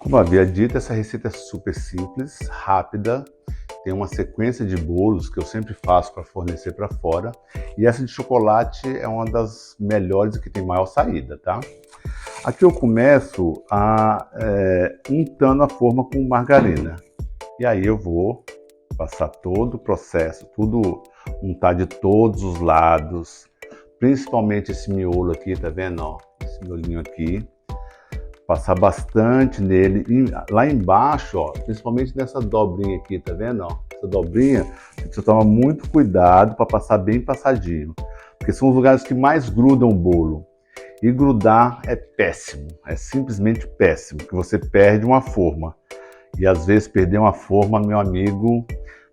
Como havia dito, essa receita é super simples, rápida, tem uma sequência de bolos que eu sempre faço para fornecer para fora. E essa de chocolate é uma das melhores e que tem maior saída, tá? Aqui eu começo untando a forma com margarina. E aí eu vou passar todo o processo, tudo untar de todos os lados, principalmente esse miolo aqui, tá vendo? Ó, esse miolinho aqui. Passar bastante nele. E lá embaixo, ó, principalmente nessa dobrinha aqui, tá vendo? Ó? Essa dobrinha, você precisa tomar muito cuidado para passar bem passadinho, porque são os lugares que mais grudam o bolo. E grudar é péssimo, é simplesmente péssimo, porque você perde uma forma. E às vezes perder uma forma, meu amigo,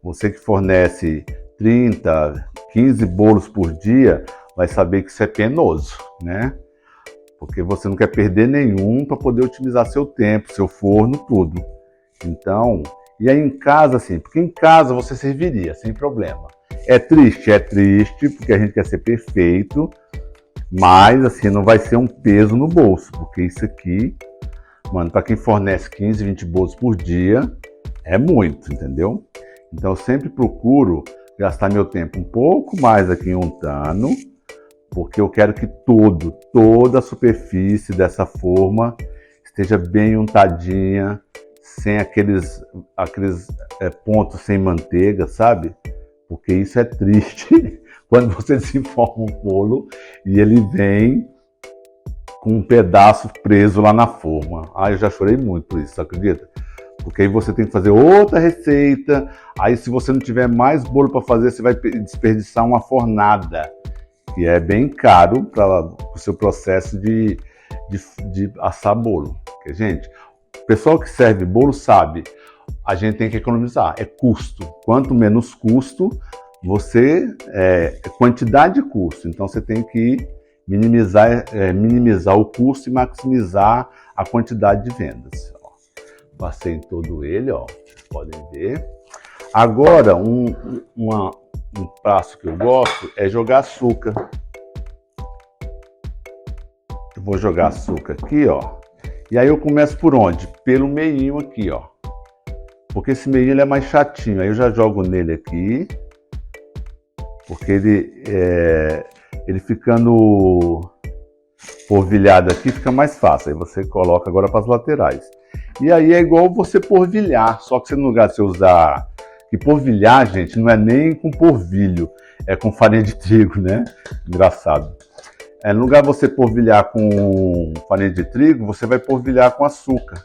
você que fornece 30, 15 bolos por dia, vai saber que isso é penoso, né? Porque você não quer perder nenhum para poder otimizar seu tempo, seu forno, tudo. Então, e aí em casa, assim, porque em casa você serviria, sem problema. É triste, porque a gente quer ser perfeito, mas assim, não vai ser um peso no bolso, porque isso aqui, mano, para quem fornece 15, 20 bolos por dia, é muito, entendeu? Então eu sempre procuro gastar meu tempo um pouco mais aqui untando, porque eu quero que toda a superfície dessa forma esteja bem untadinha, sem aqueles pontos sem manteiga, sabe? Porque isso é triste quando você desenforma um bolo e ele vem com um pedaço preso lá na forma. Ah, eu já chorei muito por isso, acredita? Porque aí você tem que fazer outra receita, aí se você não tiver mais bolo para fazer, você vai desperdiçar uma fornada, que é bem caro para o seu processo de assar bolo. Porque, gente, o pessoal que serve bolo sabe, a gente tem que economizar, é custo. Quanto menos custo, quantidade de custo. Então você tem que minimizar o custo e maximizar a quantidade de vendas. Ó, passei em todo ele, ó, vocês podem ver. Agora, um passo que eu gosto é jogar açúcar. Eu vou jogar açúcar aqui, ó. E aí eu começo por onde? Pelo meinho aqui, ó. Porque esse meinho ele é mais chatinho. Aí eu já jogo nele aqui. Porque ele ficando polvilhado aqui fica mais fácil. Aí você coloca agora para as laterais. E aí é igual você polvilhar. Só que você no lugar de você usar... E polvilhar, gente, não é nem com polvilho, é com farinha de trigo, né? Engraçado. No lugar de você polvilhar com farinha de trigo, você vai polvilhar com açúcar.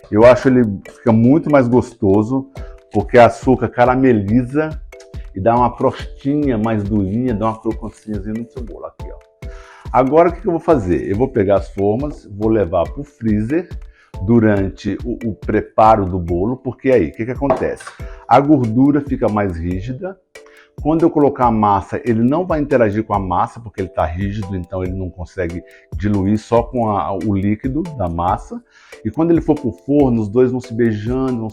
Eu acho ele fica muito mais gostoso, porque o açúcar carameliza e dá uma crostinha mais durinha, dá uma crocancinhazinha no seu bolo. Aqui, ó. Agora, o que eu vou fazer? Eu vou pegar as formas, vou levar para o freezer durante o preparo do bolo, porque aí, o que acontece? A gordura fica mais rígida. Quando eu colocar a massa, ele não vai interagir com a massa, porque ele está rígido, então ele não consegue diluir só com o líquido da massa. E quando ele for para o forno, os dois vão se beijando,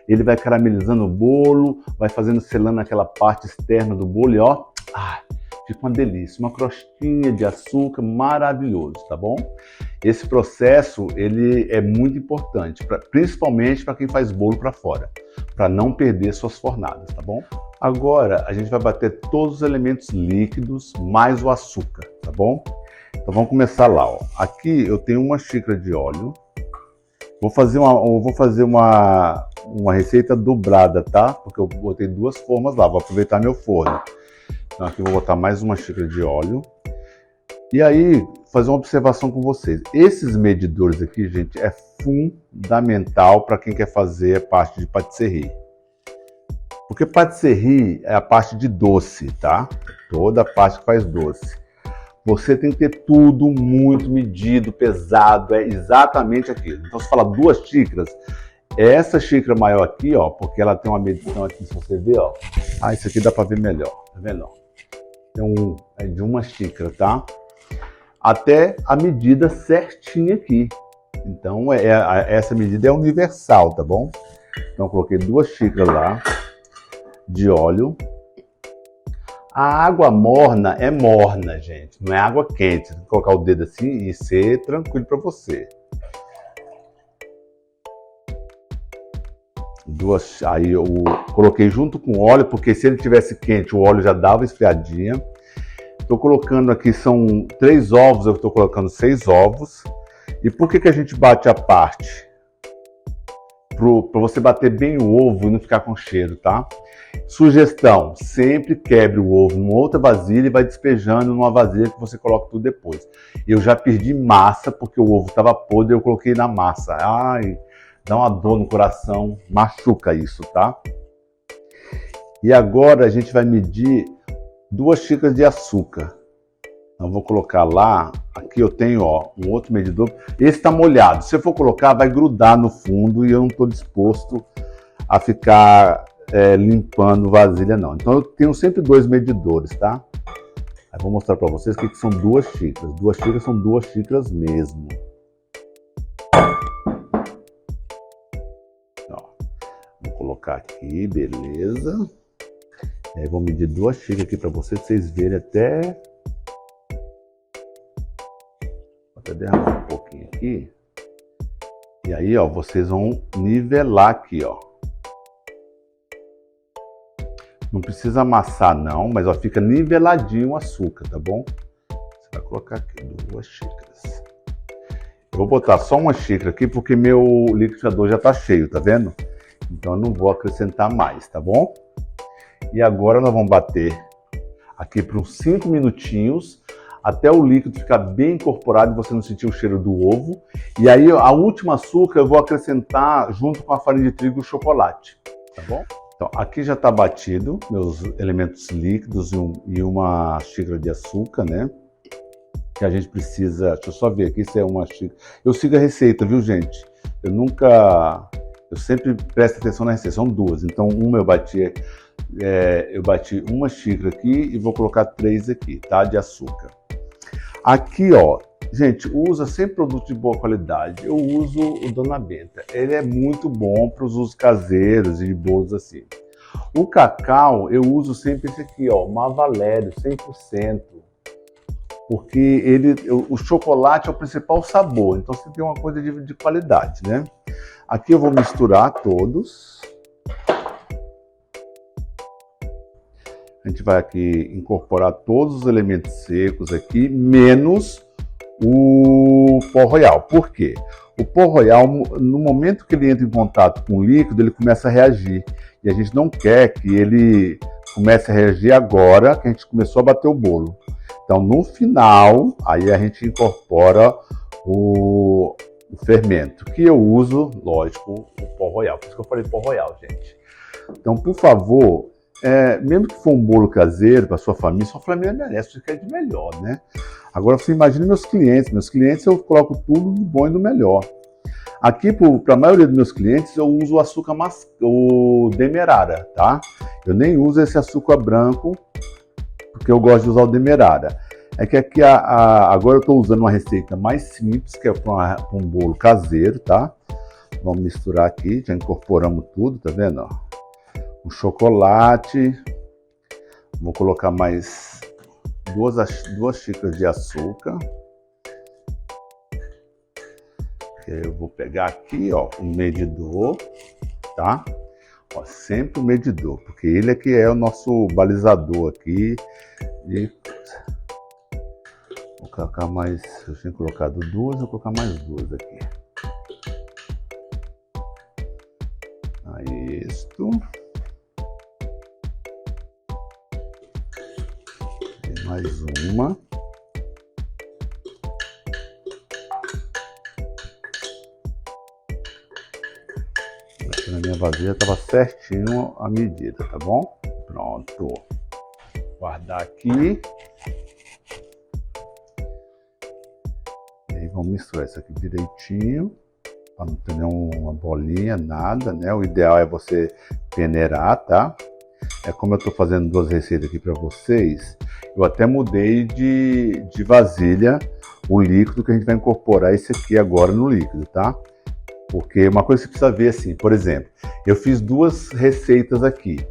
ele vai caramelizando o bolo, vai selando aquela parte externa do bolo e ó, fica uma delícia, uma crostinha de açúcar maravilhoso, tá bom? Esse processo, ele é muito importante, principalmente para quem faz bolo para fora, para não perder suas fornadas, tá bom? Agora, a gente vai bater todos os elementos líquidos, mais o açúcar, tá bom? Então vamos começar lá, ó. Aqui eu tenho uma xícara de óleo. Vou fazer uma receita dobrada, tá? Porque eu botei duas formas lá, vou aproveitar meu forno. Então aqui eu vou botar mais uma xícara de óleo. E aí, fazer uma observação com vocês. Esses medidores aqui, gente, é fundamental para quem quer fazer a parte de patisserie. Porque patisserie é a parte de doce, tá? Toda a parte que faz doce. Você tem que ter tudo muito medido, pesado, é exatamente aquilo. Então, se fala 2 xícaras, essa xícara maior aqui, ó, porque ela tem uma medição aqui, se você ver, ó. Isso aqui dá para ver melhor, tá vendo? É de 1 xícara, tá? Até a medida certinha aqui. Então, essa medida é universal, tá bom? Então, eu coloquei 2 xícaras lá de óleo. A água morna é morna, gente. Não é água quente. Você tem que colocar o dedo assim e ser tranquilo para você. Aí eu coloquei junto com o óleo, porque se ele tivesse quente, o óleo já dava esfriadinha. Estou colocando aqui, são 3 ovos, eu estou colocando 6 ovos. E por que a gente bate a parte? Para você bater bem o ovo e não ficar com cheiro, tá? Sugestão, sempre quebre o ovo em outra vasilha e vai despejando numa vasilha que você coloca tudo depois. Eu já perdi massa porque o ovo estava podre e eu coloquei na massa. Ai, dá uma dor no coração, machuca isso, tá? E agora a gente vai medir 2 xícaras de açúcar. Então vou colocar lá, aqui eu tenho um outro medidor. Esse está molhado, se eu for colocar vai grudar no fundo e eu não estou disposto a ficar limpando vasilha não. Então eu tenho sempre 2 medidores, tá? Aí vou mostrar para vocês que são 2 xícaras. 2 xícaras são 2 xícaras mesmo. Vou colocar aqui, beleza. Aí vou medir 2 xícaras aqui para vocês verem até... Vou até derramar um pouquinho aqui. E aí, vocês vão nivelar aqui, Não precisa amassar não, mas fica niveladinho o açúcar, tá bom? Você vai colocar aqui 2 xícaras. Eu vou botar só 1 xícara aqui porque meu liquidificador já tá cheio, tá vendo? Então eu não vou acrescentar mais, tá bom? E agora nós vamos bater aqui por uns 5 minutinhos, até o líquido ficar bem incorporado e você não sentir o cheiro do ovo. E aí a última açúcar eu vou acrescentar junto com a farinha de trigo e o chocolate, tá bom? Então aqui já está batido meus elementos líquidos e 1 xícara de açúcar, né? Que a gente precisa, deixa eu só ver aqui se é 1 xícara. Eu sigo a receita, viu gente? Eu sempre presto atenção na receita, são 2. Então eu bati 1 xícara aqui e vou colocar 3 aqui, tá? De açúcar. Aqui, gente, usa sempre produto de boa qualidade. Eu uso o Dona Benta. Ele é muito bom para os usos caseiros e de bolos assim. O cacau, eu uso sempre esse aqui, Mavalério, 100%. Porque o chocolate é o principal sabor, então você tem uma coisa de qualidade, né? Aqui eu vou misturar todos. A gente vai aqui incorporar todos os elementos secos aqui, menos o pó royal. Por quê? O pó royal, no momento que ele entra em contato com o líquido, ele começa a reagir. E a gente não quer que ele comece a reagir agora que a gente começou a bater o bolo. Então, no final, aí a gente incorpora o fermento, que eu uso, lógico, o pó royal. Por isso que eu falei pó royal, gente. Então, por favor... mesmo que for um bolo caseiro para sua família merece, você quer de melhor, né? Agora você imagina meus clientes eu coloco tudo do bom e do melhor. Aqui, para a maioria dos meus clientes, eu uso o açúcar o demerara, tá? Eu nem uso esse açúcar branco, porque eu gosto de usar o demerara. É que aqui, agora eu estou usando uma receita mais simples, que é para um bolo caseiro, tá? Vamos misturar aqui, já incorporamos tudo, tá vendo? O chocolate, vou colocar mais 2 xícaras de açúcar. Eu vou pegar aqui, o medidor, tá? Sempre o medidor, porque ele é que é o nosso balizador aqui. E vou colocar mais, eu tinha colocado 2, vou colocar mais 2 aqui. Aí isto. Mais 1. Aqui na minha vasilha estava certinho a medida, tá bom? Pronto. Guardar aqui. E aí vamos misturar isso aqui direitinho, para não ter nenhuma bolinha, nada, né? O ideal é você peneirar, tá? É como eu estou fazendo 2 receitas aqui para vocês. Eu até mudei de vasilha o líquido que a gente vai incorporar esse aqui agora no líquido, tá? Porque uma coisa que você precisa ver assim, por exemplo, eu fiz 2 receitas aqui.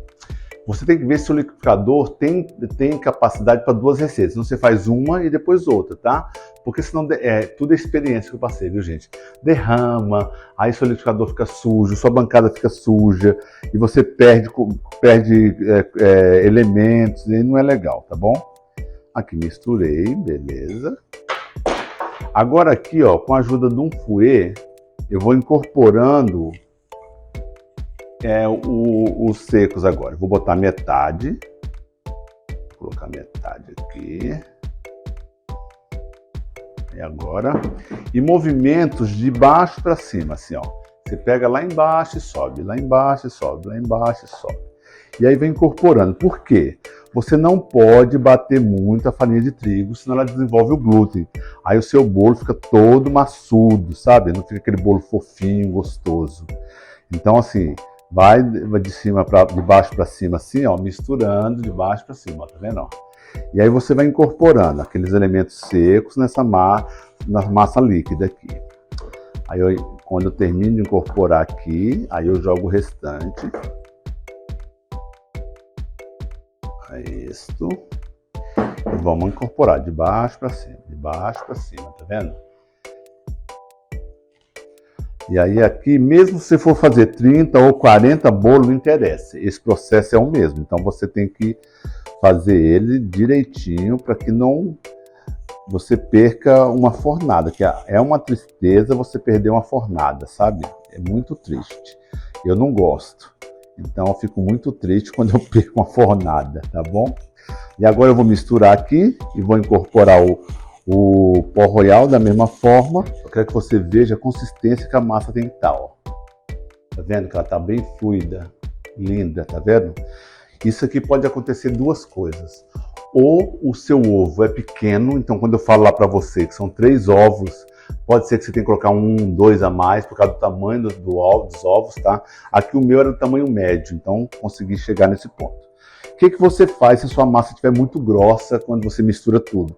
Você tem que ver se o liquidificador tem capacidade para 2 receitas. Então você faz uma e depois outra, tá? Porque senão tudo é experiência que eu passei, viu, gente? Derrama, aí seu liquidificador fica sujo, sua bancada fica suja e você perde elementos e não é legal, tá bom? Aqui misturei, beleza. Agora aqui, ó, com a ajuda de um fouet, eu vou incorporando os secos agora. Vou botar metade. Vou colocar metade aqui. E agora? E movimentos de baixo para cima, assim, ó. Você pega lá embaixo e sobe, lá embaixo e sobe, lá embaixo e sobe. E aí vem incorporando. Por quê? Você não pode bater muito a farinha de trigo, senão ela desenvolve o glúten. Aí o seu bolo fica todo maçudo, sabe? Não fica aquele bolo fofinho, gostoso. Então, assim, vai de baixo para cima, assim, ó, misturando de baixo para cima, ó, tá vendo? Ó? E aí você vai incorporando aqueles elementos secos na massa líquida aqui. Aí quando eu termino de incorporar aqui, aí eu jogo o restante. Isto. E vamos incorporar de baixo para cima, tá vendo? E aí aqui, mesmo se você for fazer 30 ou 40 bolos, não interessa. Esse processo é o mesmo, então você tem que fazer ele direitinho para que não você perca uma fornada, que é uma tristeza você perder uma fornada, sabe? É muito triste. Eu não gosto. Então eu fico muito triste quando eu perco uma fornada, tá bom? E agora eu vou misturar aqui e vou incorporar o pó royal da mesma forma. Eu quero que você veja a consistência que a massa tem que estar, ó. Tá vendo que ela tá bem fluida, linda, tá vendo? Isso aqui pode acontecer duas coisas. Ou o seu ovo é pequeno, então quando eu falo lá para você que são 3 ovos, pode ser que você tenha que colocar 1, 2 a mais por causa do tamanho dos ovos, tá? Aqui o meu era do tamanho médio, então consegui chegar nesse ponto. O que você faz se a sua massa estiver muito grossa quando você mistura tudo?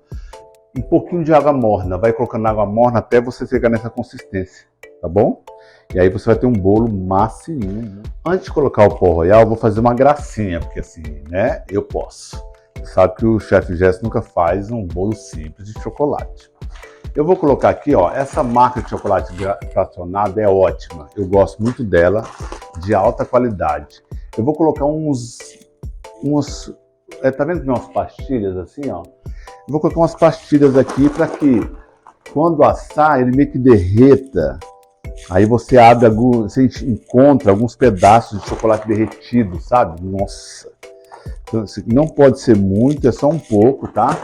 Um pouquinho de água morna, vai colocando água morna até você chegar nessa consistência, tá bom? E aí você vai ter um bolo macinho. Antes de colocar o pó royal, eu vou fazer uma gracinha, porque assim, né, eu posso. Você sabe que o chefe Jess nunca faz um bolo simples de chocolate. Eu vou colocar aqui, ó, essa marca de chocolate fracionado é ótima. Eu gosto muito dela, de alta qualidade. Eu vou colocar tá vendo que tem umas pastilhas assim, ó? Eu vou colocar umas pastilhas aqui para que quando assar ele meio que derreta. Aí você você encontra alguns pedaços de chocolate derretido, sabe? Nossa! Então, não pode ser muito, é só um pouco, tá?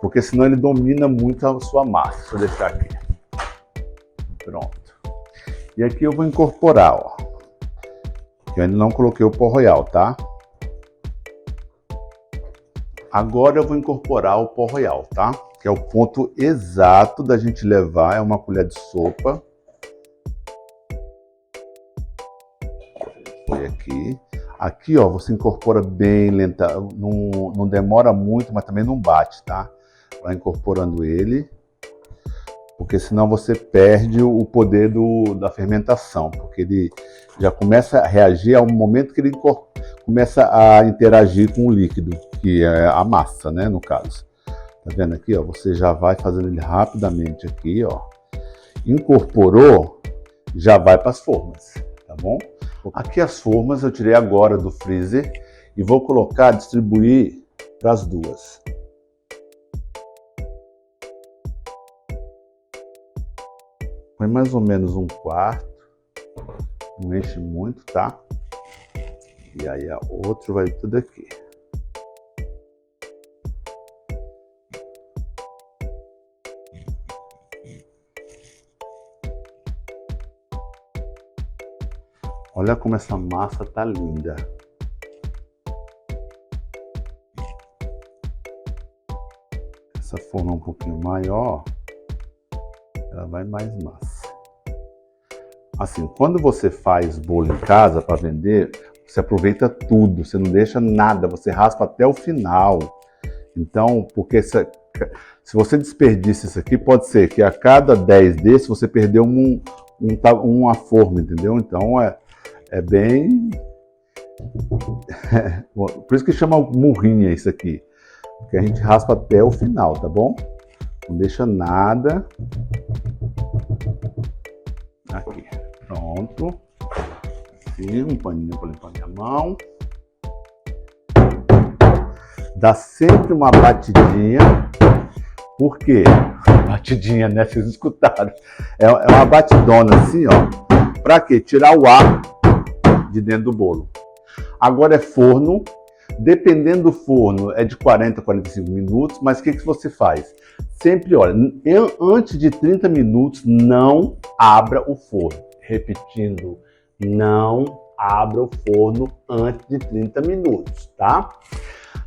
Porque senão ele domina muito a sua massa. Deixa eu deixar aqui. Pronto. E aqui eu vou incorporar, ó. Eu ainda não coloquei o pó royal, tá? Agora eu vou incorporar o pó royal, tá? Que é o ponto exato da gente levar, é uma colher de sopa. Foi aqui. Aqui, ó, você incorpora bem lenta, não demora muito, mas também não bate, tá? Vai incorporando ele, porque senão você perde o poder da fermentação, porque ele já começa a reagir ao momento que ele começa a interagir com o líquido, que é a massa, né, no caso. Tá vendo aqui, ó? Você já vai fazendo ele rapidamente aqui, ó. Incorporou, já vai para as formas, tá bom? Aqui as formas eu tirei agora do freezer e vou distribuir para as duas. Põe mais ou menos 1/4, não enche muito, tá? E aí a outra vai tudo aqui. Olha como essa massa tá linda. Essa forma um pouquinho maior, ela vai mais massa. Assim, quando você faz bolo em casa para vender, você aproveita tudo, você não deixa nada, você raspa até o final. Então, porque se você desperdiça isso aqui, pode ser que a cada 10 desses você perdeu uma forma, entendeu? Então é bem Por isso que chama murrinha isso aqui. Porque a gente raspa até o final, tá bom? Não deixa nada. Aqui, pronto. Assim, um paninho para limpar minha mão. Dá sempre uma batidinha. Por quê? Batidinha, né? Vocês escutaram. É uma batidona assim, ó. Pra quê? Tirar o ar de dentro do bolo. Agora é forno. Dependendo do forno, é de 40 a 45 minutos. Mas o que você faz? Sempre, olha, antes de 30 minutos, não abra o forno. Repetindo, não abra o forno antes de 30 minutos, tá?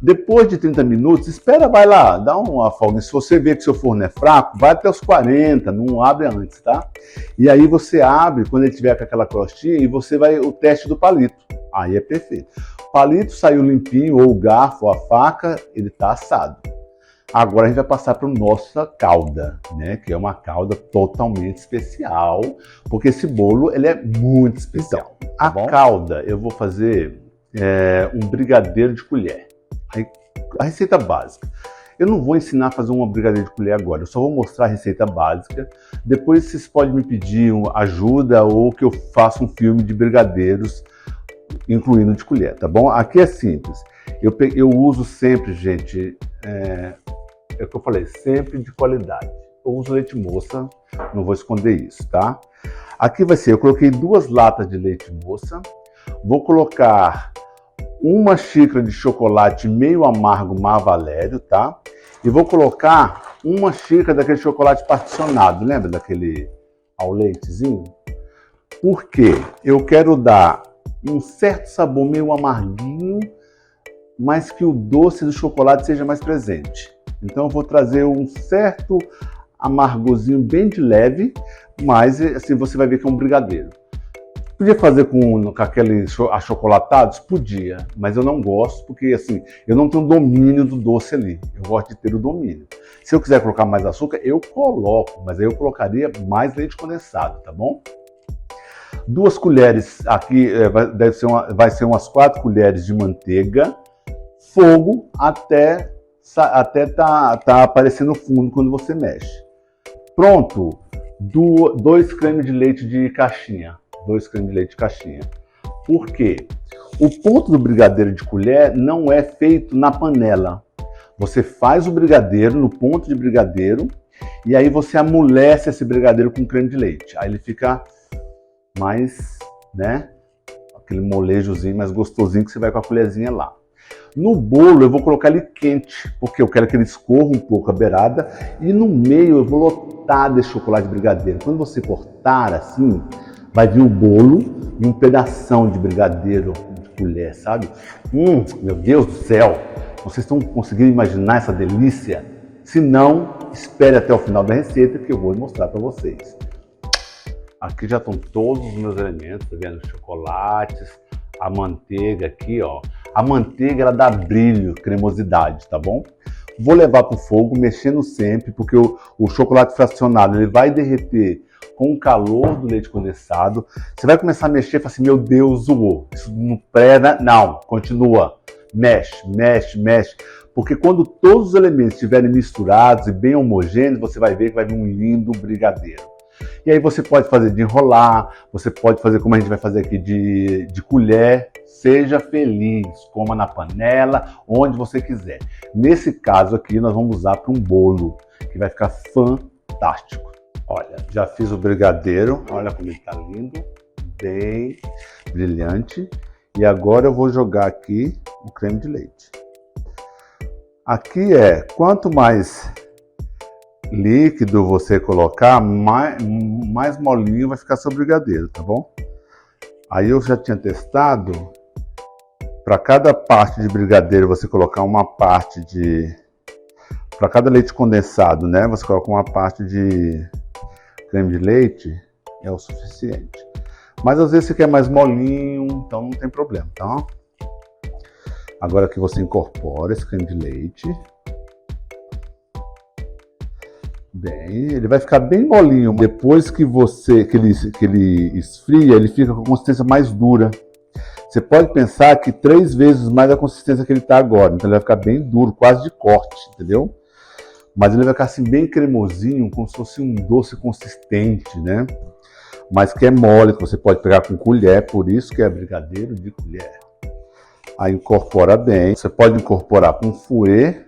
Depois de 30 minutos, espera, vai lá, dá uma folga. Se você vê que seu forno é fraco, vai até os 40, não abre antes, tá? E aí você abre quando ele tiver com aquela crostinha e você vai o teste do palito. Aí é perfeito. O palito saiu limpinho, ou o garfo, ou a faca, ele tá assado. Agora a gente vai passar para a nossa calda, né? Que é uma calda totalmente especial, porque esse bolo ele é muito especial. Então, a calda eu vou fazer um brigadeiro de colher. A receita básica. Eu não vou ensinar a fazer uma brigadeiro de colher agora, eu só vou mostrar a receita básica. Depois vocês podem me pedir ajuda ou que eu faça um filme de brigadeiros, incluindo de colher, tá bom? Aqui é simples. Eu uso sempre, gente, é o que eu falei, sempre de qualidade. Eu uso leite moça, não vou esconder isso, tá? Aqui vai ser, eu coloquei 2 latas de leite moça, vou colocar 1 xícara de chocolate meio amargo Mavalério, tá? E vou colocar 1 xícara daquele chocolate particionado, lembra daquele ao leitezinho? Porque eu quero dar um certo sabor meio amarguinho, mas que o doce do chocolate seja mais presente. Então eu vou trazer um certo amargozinho bem de leve, mas assim você vai ver que é um brigadeiro. Podia fazer com aqueles achocolatados? Podia, mas eu não gosto porque assim, eu não tenho domínio do doce ali. Eu gosto de ter o domínio. Se eu quiser colocar mais açúcar, eu coloco, mas aí eu colocaria mais leite condensado, tá bom? 2 colheres, aqui vai ser umas 4 colheres de manteiga, fogo até tá aparecendo no fundo quando você mexe. Pronto, 2 cremes de leite de caixinha. 2 cremes de leite de caixinha. Por quê? O ponto do brigadeiro de colher não é feito na panela. Você faz o brigadeiro no ponto de brigadeiro e aí você amolece esse brigadeiro com creme de leite. Aí ele fica mais, né? Aquele molejozinho mais gostosinho que você vai com a colherzinha lá. No bolo eu vou colocar ele quente, porque eu quero que ele escorra um pouco a beirada. E no meio eu vou lotar de chocolate brigadeiro. Quando você cortar assim, vai vir o bolo e um pedação de brigadeiro de colher, sabe? Meu Deus do céu! Vocês estão conseguindo imaginar essa delícia? Se não, espere até o final da receita que eu vou mostrar para vocês. Aqui já estão todos os meus elementos, tá vendo? Os chocolates, a manteiga aqui, ó. A manteiga, ela dá brilho, cremosidade, tá bom? Vou levar para o fogo, mexendo sempre, porque o chocolate fracionado, ele vai derreter com o calor do leite condensado. Você vai começar a mexer e fala assim, meu Deus, zoou. Isso não prega, não, continua. Mexe, mexe, mexe. Porque quando todos os elementos estiverem misturados e bem homogêneos, você vai ver que vai vir um lindo brigadeiro. E aí você pode fazer de enrolar, você pode fazer como a gente vai fazer aqui de colher. Seja feliz, coma na panela, onde você quiser. Nesse caso aqui nós vamos usar para um bolo, que vai ficar fantástico. Olha, já fiz o brigadeiro, olha como ele está lindo, bem brilhante. E agora eu vou jogar aqui o creme de leite. Aqui quanto mais líquido você colocar, mais molinho vai ficar seu brigadeiro, tá bom? Aí eu já tinha testado, para cada parte de brigadeiro você colocar uma parte para cada leite condensado, né? Você coloca uma parte de creme de leite, é o suficiente. Mas às vezes você quer mais molinho, então não tem problema, tá? Agora que você incorpora esse creme de leite, bem, ele vai ficar bem molinho. Depois que ele esfria, ele fica com consistência mais dura. Você pode pensar que 3 vezes mais a consistência que ele está agora. Então ele vai ficar bem duro, quase de corte, entendeu? Mas ele vai ficar assim bem cremosinho, como se fosse um doce consistente, né? Mas que é mole, que você pode pegar com colher, por isso que é brigadeiro de colher. Aí incorpora bem. Você pode incorporar com fouet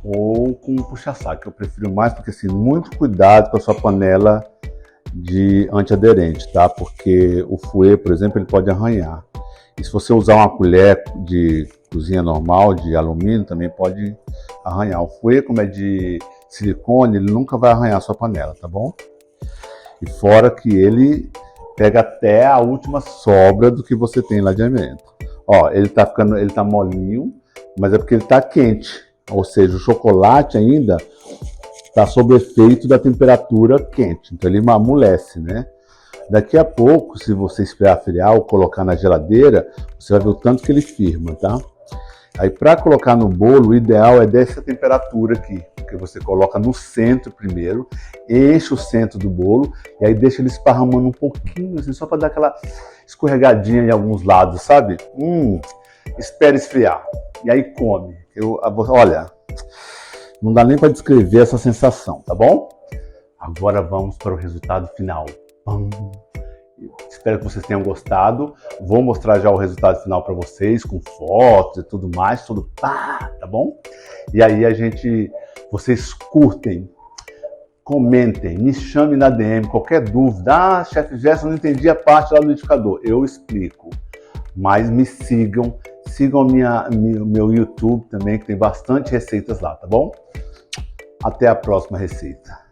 ou com puxa-saco, que eu prefiro mais, porque assim, muito cuidado com a sua panela de antiaderente, tá? Porque o fouet, por exemplo, ele pode arranhar. E se você usar uma colher de cozinha normal, de alumínio, também pode arranhar. O fouet, como é de silicone, ele nunca vai arranhar a sua panela, tá bom? E fora que ele pega até a última sobra do que você tem lá de alimento. Ó, ele tá molinho, mas é porque ele tá quente. Ou seja, o chocolate ainda está sob efeito da temperatura quente, então ele amolece, né? Daqui a pouco, se você esfriar ou colocar na geladeira, você vai ver o tanto que ele firma, tá? Aí para colocar no bolo, o ideal é dessa temperatura aqui, porque você coloca no centro primeiro, enche o centro do bolo e aí deixa ele esparramando um pouquinho, assim, só para dar aquela escorregadinha em alguns lados, sabe? Espera esfriar e aí come. Olha, não dá nem para descrever essa sensação, tá bom? Agora vamos para o resultado final. Espero que vocês tenham gostado. Vou mostrar já o resultado final para vocês, com fotos e tudo mais, tudo tá bom? E aí vocês curtem, comentem, me chamem na DM, qualquer dúvida. Chefe Gerson, não entendi a parte lá do liquidificador. Eu explico, mas me sigam meu YouTube também, que tem bastante receitas lá, tá bom? Até a próxima receita.